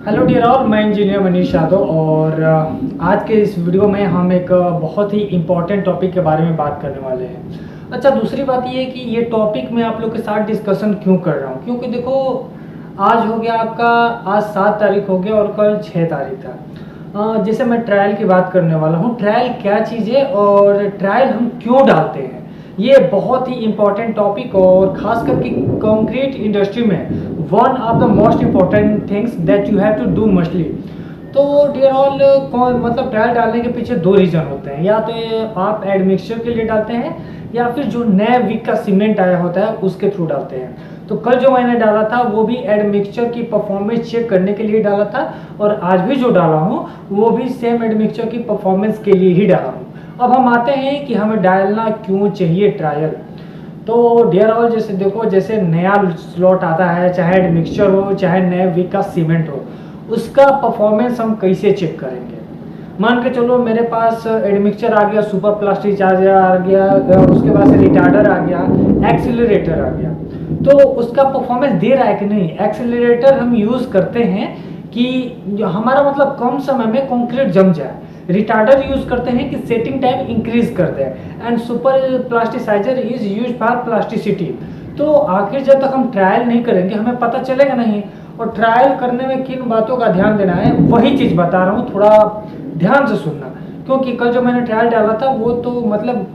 Hello dear all, मैं engineer Manish Yadav और आज के इस वीडियो में हम एक बहुत ही इम्पॉर्टेंट टॉपिक के बारे में बात करने वाले हैं। अच्छा, दूसरी बात ये है कि ये टॉपिक मैं आप लोग के साथ डिस्कशन क्यों कर रहा हूँ, क्योंकि देखो आज हो गया आपका, आज 7 तारीख हो गया और कल 6 तारीख था। जैसे मैं ट्रायल की बात करने वाला हूँ। ट्रायल क्या चीज़ है और ट्रायल हम क्यों डालते हैं, ये बहुत ही इम्पॉर्टेंट टॉपिक और ख़ास करके कंक्रीट इंडस्ट्री में one of the most important things that you have to do mostly. तो डियर ऑल, मतलब ट्रायल डालने के पीछे 2 रीज़न होते हैं। या तो आप एडमिक्सचर के लिए डालते हैं या फिर जो नया वीक का सीमेंट आया होता है उसके थ्रू डालते हैं। तो कल जो मैंने डाला था वो भी एडमिक्सचर की परफॉर्मेंस चेक करने के लिए डाला था और आज भी जो डाला हूँ वो भी सेम एडमिक्सचर की परफॉर्मेंस के लिए ही डाला हूँ। अब हम आते हैं कि हमें डालना क्यों चाहिए ट्रायल। तो डियर ऑल, जैसे देखो, जैसे नया स्लॉट आता है, चाहे एडमिक्सचर हो चाहे नए वीक का सीमेंट हो, उसका परफॉर्मेंस हम कैसे चेक करेंगे। मान के चलो मेरे पास एडमिक्सचर आ गया, सुपर प्लास्टिक चार्जर आ गया, उसके बाद से रिटार्डर आ गया, एक्सीलरेटर आ गया, तो उसका परफॉर्मेंस दे रहा है कि नहीं। एक्सीलरेटर हम यूज़ करते हैं कि हमारा मतलब कम समय में कंक्रीट जम जाए। रिटार्डर यूज करते हैं कि सेटिंग टाइम इंक्रीज कर दे, and super plasticiser is use for plasticity. तो आखिर जब तक हम ट्रायल नहीं करेंगे हमें पता चलेगा नहीं। और ट्रायल करने में किन बातों का ध्यान देना है वही चीज़ बता रहा हूँ, थोड़ा ध्यान से सुनना। क्योंकि कल जो मैंने ट्रायल डाला था वो तो मतलब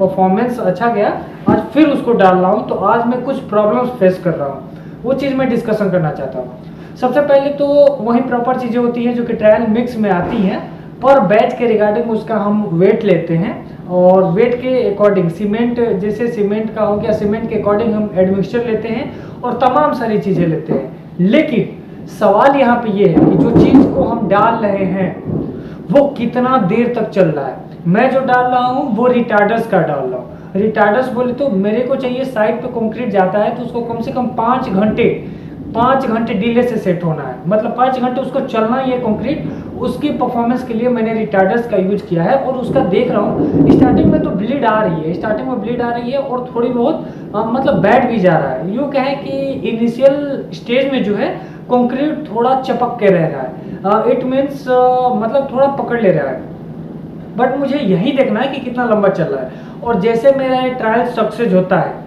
परफॉर्मेंस अच्छा गया, आज फिर उसको डाल रहा हूँ तो आज मैं कुछ प्रॉब्लम्स फेस कर रहा हूँ, वो चीज़ मैं डिस्कशन करना चाहता हूँ। सबसे पहले तो वही प्रॉपर चीज़ें होती हैं जो कि ट्रायल मिक्स में आती हैं। पर बैच के रिगार्डिंग उसका हम वेट लेते हैं और वेट के अकॉर्डिंग सीमेंट, जैसे सीमेंट का हो गया, सीमेंट के अकॉर्डिंग हम एडमिक्सचर लेते हैं और तमाम सारी चीज़ें लेते हैं। लेकिन सवाल यहाँ पे ये है कि जो चीज़ को हम डाल रहे हैं वो कितना देर तक चल रहा है। मैं जो डाल रहा हूँ वो रिटार्डर्स का डाल रहा हूँ। रिटार्डर्स बोले तो मेरे को चाहिए, साइड पे कंक्रीट जाता है तो उसको कम से कम 5 घंटे डिले से सेट होना है, मतलब 5 घंटे उसको चलना ही है कंक्रीट। उसकी परफॉर्मेंस के लिए मैंने रिटार्डर्स का यूज किया है और उसका देख रहा हूँ स्टार्टिंग में तो ब्लीड आ रही है, स्टार्टिंग में ब्लीड आ रही है और थोड़ी बहुत मतलब बैठ भी जा रहा है। यूँ कहें कि इनिशियल स्टेज में जो है कंक्रीट थोड़ा चपक के रह रहा है, इट मीन्स मतलब थोड़ा पकड़ ले रहा है। बट मुझे यही देखना है कि कितना लंबा चल रहा है। और जैसे मेरा ट्रायल सक्सेस होता है,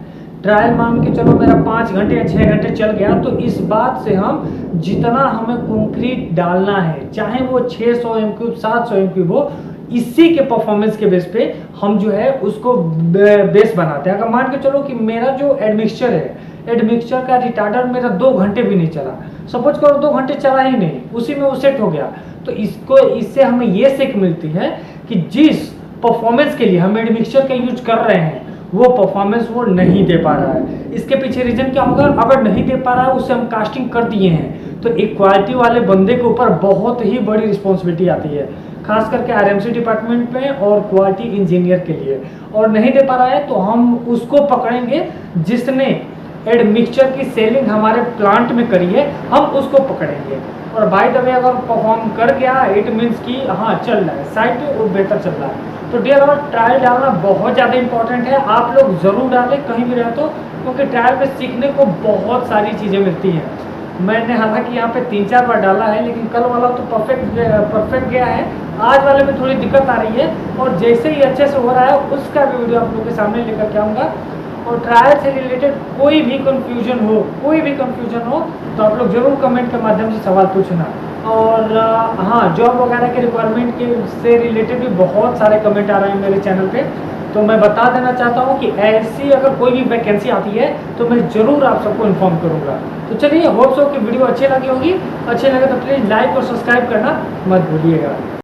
ट्रायल मान के चलो मेरा 5 घंटे या 6 घंटे चल गया, तो इस बात से हम जितना हमें कंक्रीट डालना है, चाहे वो 600 m³ 700 m³ हो, इसी के परफॉर्मेंस के बेस पे हम जो है उसको बेस बनाते हैं। अगर मान के चलो कि मेरा जो एडमिक्सचर है, एडमिक्सचर का रिटार्डर मेरा 2 घंटे भी नहीं चला, सपोज करो 2 घंटे चला ही नहीं, उसी में वो सेट हो गया, तो इससे हमें ये सीख मिलती है कि जिस परफॉर्मेंस के लिए हम एडमिक्सचर का यूज कर रहे हैं वो परफॉर्मेंस वो नहीं दे पा रहा है। इसके पीछे रीजन क्या होगा, अगर नहीं दे पा रहा है उससे हम कास्टिंग कर दिए हैं तो एक क्वालिटी वाले बंदे के ऊपर बहुत ही बड़ी रिस्पॉन्सिबिलिटी आती है, खास करके आरएमसी डिपार्टमेंट में और क्वालिटी इंजीनियर के लिए। और नहीं दे पा रहा है तो हम उसको पकड़ेंगे जिसने एडमिक्सचर की सेलिंग हमारे प्लांट में करी है, हम उसको पकड़ेंगे। और बाय द वे अगर परफॉर्म कर गया इट मीन्स कि हाँ चल रहा है, साइड पे वो बेहतर चल रहा है। तो डियर ऑल, ट्रायल डालना बहुत ज़्यादा इंपॉर्टेंट है, आप लोग ज़रूर डालें कहीं भी रहे तो, क्योंकि ट्रायल में सीखने को बहुत सारी चीज़ें मिलती हैं। मैंने हालांकि यहाँ पे 3-4 बार डाला है, लेकिन कल वाला तो परफेक्ट गया है, आज वाले में थोड़ी दिक्कत आ रही है और जैसे ही अच्छे से हो रहा है उसका भी वीडियो आप लोगों के सामने लेकर के आऊँगा। और ट्रायल से रिलेटेड कोई भी कंफ्यूजन हो तो आप लोग ज़रूर कमेंट के माध्यम से सवाल पूछना। और हाँ, जॉब वगैरह के रिक्वायरमेंट के से रिलेटेड भी बहुत सारे कमेंट आ रहे हैं मेरे चैनल पे, तो मैं बता देना चाहता हूँ कि ऐसी अगर कोई भी वैकेंसी आती है तो मैं ज़रूर आप सबको इन्फॉर्म करूँगा। तो चलिए, होप सो कि वीडियो अच्छी लगी होगी, अच्छे लगे तो प्लीज़ लाइक और सब्सक्राइब करना मत भूलिएगा।